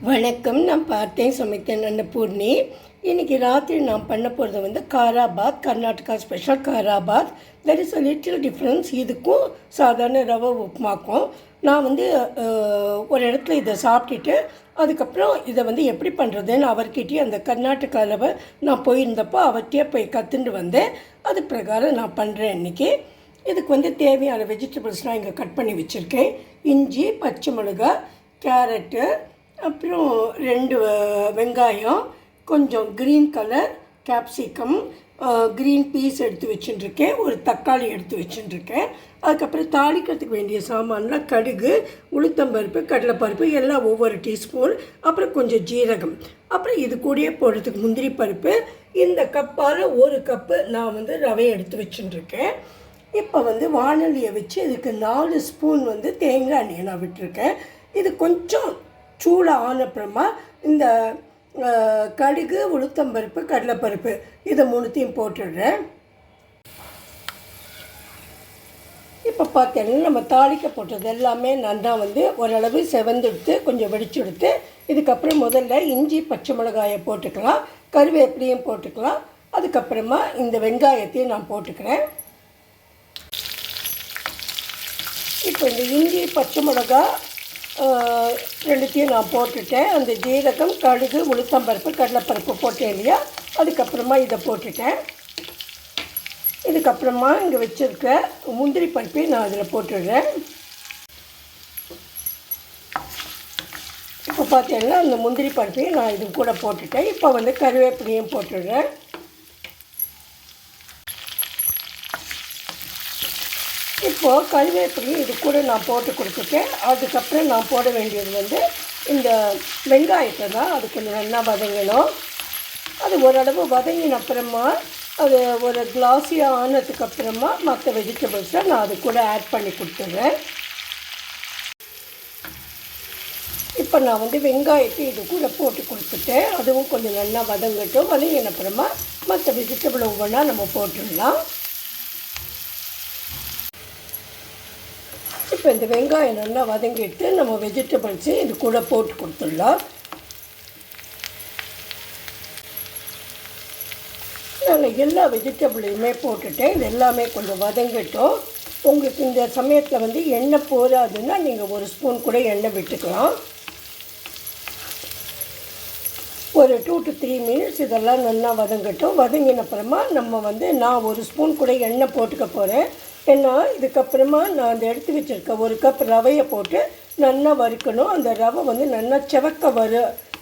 வணக்கம். நான் பார்த்தேன் சமைத்தேன் அன்னபூர்ணி. இன்றைக்கி ராத்திரி நான் பண்ண போகிறது வந்து khara bath, Karnataka special khara bath. There is a little difference இதுக்கும் சாதாரண ரவை உப்புமாக்கும். நான் வந்து ஒரு இடத்துல இதை சாப்பிட்டுட்டு அதுக்கப்புறம் இதை வந்து எப்படி பண்ணுறதுன்னு அவர்கிட்டயே அந்த கர்நாடகாவில் நான் போயிருந்தப்போ அவர்கிட்டயே போய் கற்றுண்டு வந்தேன். அது பிரகாரம் நான் பண்ணுறேன் இன்றைக்கி. இதுக்கு வந்து தேவையான வெஜிடபிள்ஸ்லாம் இங்கே கட் பண்ணி வச்சுருக்கேன். இஞ்சி, பச்சை மிளகாய், கேரட்டு, அப்புறம் 2 வெங்காயம், கொஞ்சம் green colour capsicum, green peas எடுத்து வச்சுட்டுருக்கேன், ஒரு தக்காளி எடுத்து வச்சுட்டுருக்கேன். அதுக்கப்புறம் தாளிக்கிறதுக்கு வேண்டிய சாமான்லாம் கடுகு, உளுத்தம்பருப்பு, கடலைப்பருப்பு எல்லாம் ஒவ்வொரு டீஸ்பூன், அப்புறம் கொஞ்சம் ஜீரகம், அப்புறம் இது கூடயே போடுறதுக்கு முந்திரி பருப்பு. இந்த கப்பால் 1 கப்பு நான் வந்து ரவையை எடுத்து வச்சுட்டுருக்கேன். இப்போ வந்து வானலியை வச்சு இதுக்கு 4 ஸ்பூன் வந்து தேங்காய் எண்ணெயை நான் விட்டுருக்கேன். இது கொஞ்சம் சூடாக ஆனப்புறமா இந்த கடுகு, உளுத்தம்பருப்பு, கடலைப்பருப்பு இதை 3த்தையும் போட்டுடுறேன். இப்போ பார்த்தீங்கன்னா நம்ம தாளிக்க போட்டது எல்லாமே நல்லா வந்து ஓரளவு செவந்தெடுத்து கொஞ்சம் வெடிச்செடுத்து இதுக்கப்புறம் முதல்ல இஞ்சி, பச்சை மிளகாயை போட்டுக்கலாம், கருவேப்பிலையும் போட்டுக்கலாம். அதுக்கப்புறமா இந்த வெங்காயத்தையும் நான் போட்டுக்கிறேன். இப்போ இந்த இஞ்சி, பச்சை மிளகாய் 2த்தையும் நான் போட்டுட்டேன். அந்த ஜீரகம், கடுகு, உளுத்தம்பருப்பு, கடலைப்பருப்பு போட்டேன் இல்லையா, அதுக்கப்புறமா இதை போட்டுட்டேன். இதுக்கப்புறமா இங்கே வச்சுருக்க முந்திரி பருப்பையும் நான் அதில் போட்டுடுறேன். இப்போ பார்த்தீங்கன்னா அந்த முந்திரி பருப்பையும் நான் இது கூட போட்டுட்டேன். இப்போ வந்து கருவேப்பிலையும் போட்டுடுறேன். இப்போது கருவேப்பிலையும் இது கூட நான் போட்டு கொடுத்துட்டேன். அதுக்கப்புறம் நான் போட வேண்டியது வந்து இந்த வெங்காயத்தை தான். அது கொஞ்சம் நல்லா வதங்கணும். அது ஓரளவு வதங்கின அப்புறமா அது ஒரு கிளாஸியாக ஆனதுக்கப்புறமா மற்ற வெஜிடபிள்ஸை நான் அது கூட ஆட் பண்ணி கொடுத்துட்றேன். இப்போ நான் வந்து வெங்காயத்தை இது கூட போட்டு கொடுத்துட்டேன். அதுவும் கொஞ்சம் நல்லா வதங்கட்டும். வதங்கின அப்புறமா மற்ற வெஜிடபிள் ஒவ்வொன்றா நம்ம போட்டுடலாம். இப்போ இந்த வெங்காயம் நல்லா வதங்கிட்டு நம்ம வெஜிடபிள்ஸு இது கூட போட்டு கொடுத்துடலாம். நான் எல்லா வெஜிடபிளையுமே போட்டுட்டேன். இது எல்லாமே கொஞ்சம் வதங்கட்டும். உங்களுக்கு இந்த சமயத்தில் வந்து எண்ணெய் போகாதுன்னா நீங்கள் 1 ஸ்பூன் கூட எண்ணெய் விட்டுக்கலாம். ஒரு 2 to 3 மினிட்ஸ் இதெல்லாம் நல்லா வதங்கட்டும். வதங்கின அப்புறமா நம்ம வந்து நான் 1 ஸ்பூன் கூட எண்ணெய் போட்டுக்க போகிறேன். ஏன்னா இதுக்கப்புறமா நான் அந்த எடுத்து வச்சுருக்க 1 கப் ரவையை போட்டு நல்லா வறுக்கணும். அந்த ரவை வந்து நல்லா செவக்க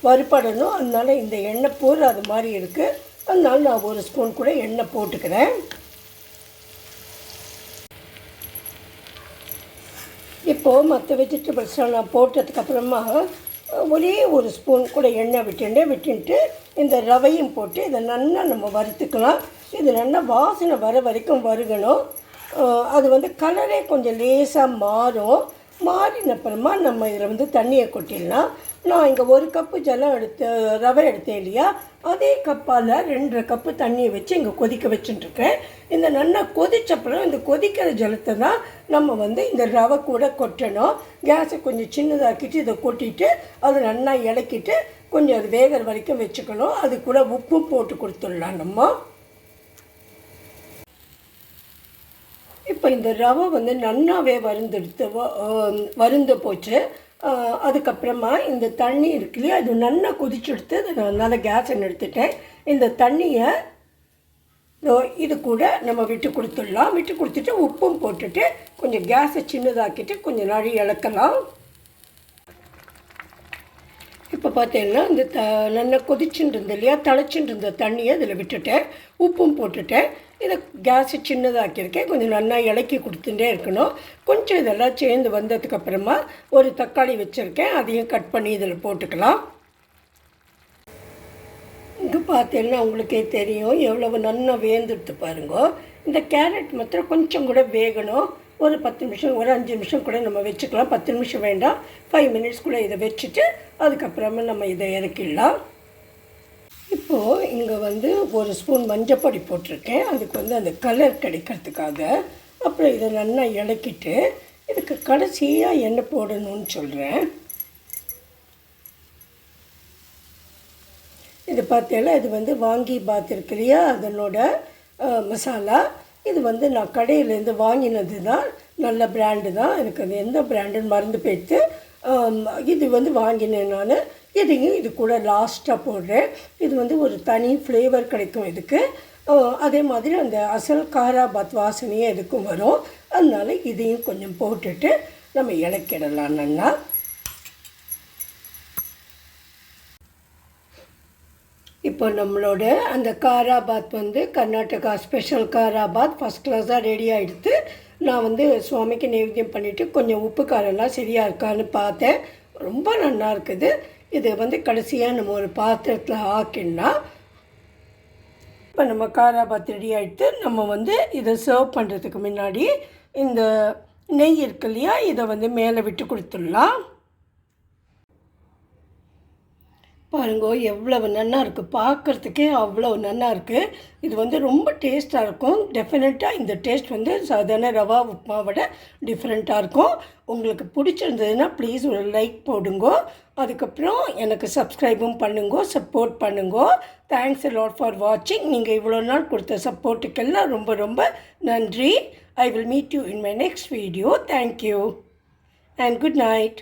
வறுப்படணும். அதனால் இந்த எண்ணெய் பூரா அது மாதிரி இருக்குது. அதனால் நான் 1 ஸ்பூன் கூட எண்ணெய் போட்டுக்கிறேன். இப்போது மற்ற வெஜிடபிள்ஸ்லாம் நான் போட்டதுக்கப்புறமா ஒரே 1 ஸ்பூன் கூட எண்ணெய் விட்டுட்டு இந்த ரவையும் போட்டு இதை நல்லா நம்ம வறுத்துக்கலாம். இது நல்லா வாசனை வர வரைக்கும் வறுக்கணும். அது வந்து கலரே கொஞ்சம் லேசாக மாறின அப்புறமா நம்ம இதில் வந்து தண்ணியை கொட்டிடலாம். நான் இங்கே 1 கப்பு ரவை எடுத்தேன் இல்லையா, அதே கப்பால் 2 கப்பு தண்ணியை வச்சு இங்கே கொதிக்க வச்சுட்டுருக்கேன். இந்த நல்லா கொதிச்சப்புறம் இந்த கொதிக்கிற ஜலத்தை தான் நம்ம வந்து இந்த ரவை கூட கொட்டணும். கேஸை கொஞ்சம் சின்னதாக்கிட்டு இதை கொட்டிட்டு அதை நல்லா இலக்கிட்டு கொஞ்சம் அது வேகிற வரைக்கும் வச்சுக்கணும். அது கூட உப்பும் போட்டு கொடுத்துடலாம் நம்ம. இப்போ இந்த ரவை வந்து நன்னாவே வருந்து போச்சு. அதுக்கப்புறமா இந்த தண்ணி இருக்கு இல்லையா, அது நல்லா கொதிச்செடுத்து அதை நல்லா கேஸை நிறுத்திட்டேன். இந்த தண்ணியை இது கூட நம்ம விட்டு கொடுத்துடலாம். விட்டு கொடுத்துட்டு உப்பும் போட்டுட்டு கொஞ்சம் கேஸை சின்னதாக்கிட்டு கொஞ்சம் நாழி இளக்கலாம். இப்போ பார்த்தீங்கன்னா இந்த நல்லா கொதிச்சுட்டு இருந்த இல்லையா, தழைச்சிட்டு இருந்த தண்ணியை அதில் விட்டுட்டேன், உப்பும் போட்டுட்டேன். இதை கேஸை சின்னதாக்கியிருக்கேன். கொஞ்சம் நல்லா இலக்கி கொடுத்துட்டே இருக்கணும். கொஞ்சம் இதெல்லாம் சேர்ந்து வந்ததுக்கப்புறமா ஒரு தக்காளி வச்சுருக்கேன், அதையும் கட் பண்ணி இதில் போட்டுக்கலாம். இங்கே பார்த்தீங்கன்னா உங்களுக்கே தெரியும் எவ்வளவு நல்லா வேந்துடுத்து பாருங்க. இந்த கேரட் மாத்திரம் கொஞ்சம் கூட வேகணும். ஒரு 10 நிமிஷம், ஒரு 5 நிமிஷம் கூட நம்ம வச்சுக்கலாம். 10 நிமிஷம் வேண்டாம், 5 மினிட்ஸ் கூட இதை வச்சுட்டு அதுக்கப்புறமா நம்ம இதை இறக்கிடலாம். இப்போது இங்கே வந்து 1 ஸ்பூன் மஞ்சப்பொடி போட்டிருக்கேன். அதுக்கு வந்து அந்த கலர் கிடைக்கிறதுக்காக. அப்புறம் இதை நல்லா இலக்கிட்டு இதுக்கு கடைசியாக எண்ணெய் போடணும்னு சொல்கிறேன். பார்த்தீங்கன்னா இது வந்து வாங்கி பாத் இருக்கு இல்லையா, அதனோட மசாலா. இது வந்து நான் கடையிலேருந்து வாங்கினது தான், நல்ல பிராண்டு தான். எனக்கு அது எந்த பிராண்டுன்னு மறந்து போயிட்டு இது வந்து வாங்கினேன் நான். இதையும் இது கூட லாஸ்ட்டாக போடுறேன். இது வந்து ஒரு தனி ஃப்ளேவர் கிடைக்கும் இதுக்கு. அதே மாதிரி அந்த அசல் காராபாத் வாசனையே இதுக்கும் வரும். அதனால் இதையும் கொஞ்சம் போட்டுட்டு நம்ம இலக்கிடலாம் நல்லா. இப்போ நம்மளோட அந்த காராபாத் வந்து கர்நாடகா ஸ்பெஷல் காராபாத் ஃபஸ்ட் கிளாஸாக ரெடி ஆகிடுது. நான் வந்து சுவாமிக்கு நைவேத்தியம் பண்ணிவிட்டு கொஞ்சம் உப்பு காரெல்லாம் சரியாக இருக்கான்னு பார்த்தேன். ரொம்ப நல்லா இருக்குது. இது வந்து கடைசியாக நம்ம ஒரு பாத்திரத்தில் ஆக்கினா இப்போ நம்ம காராபாத் ரெடி ஆகிட்டு நம்ம வந்து இதை சர்வ் பண்ணுறதுக்கு முன்னாடி இந்த நெய் இருக்கு இல்லையா, இதை வந்து மேலே விட்டு கொடுத்துடலாம். பாருங்க எவ்வளவு நல்லா இருக்குது, பார்க்குறதுக்கே அவ்வளோ நல்லா இருக்குது. இது வந்து ரொம்ப டேஸ்ட்டாக இருக்கும். டெஃபினட்டாக இந்த டேஸ்ட் வந்து சாதாரண ரவா உப்புமாவோட டிஃப்ரெண்ட்டாக இருக்கும். உங்களுக்கு பிடிச்சிருந்ததுன்னா ப்ளீஸ் ஒரு லைக் போடுங்க. அதுக்கப்புறம் எனக்கு சப்ஸ்கிரைபும் பண்ணுங்க, சப்போர்ட் பண்ணுங்க. தேங்க்ஸ் a lot ஃபார் வாட்சிங். நீங்கள் இவ்வளோ நாள் கொடுத்த சப்போர்ட்டுக்கெல்லாம் ரொம்ப ரொம்ப நன்றி. I will meet you in my next video. Thank you and good night.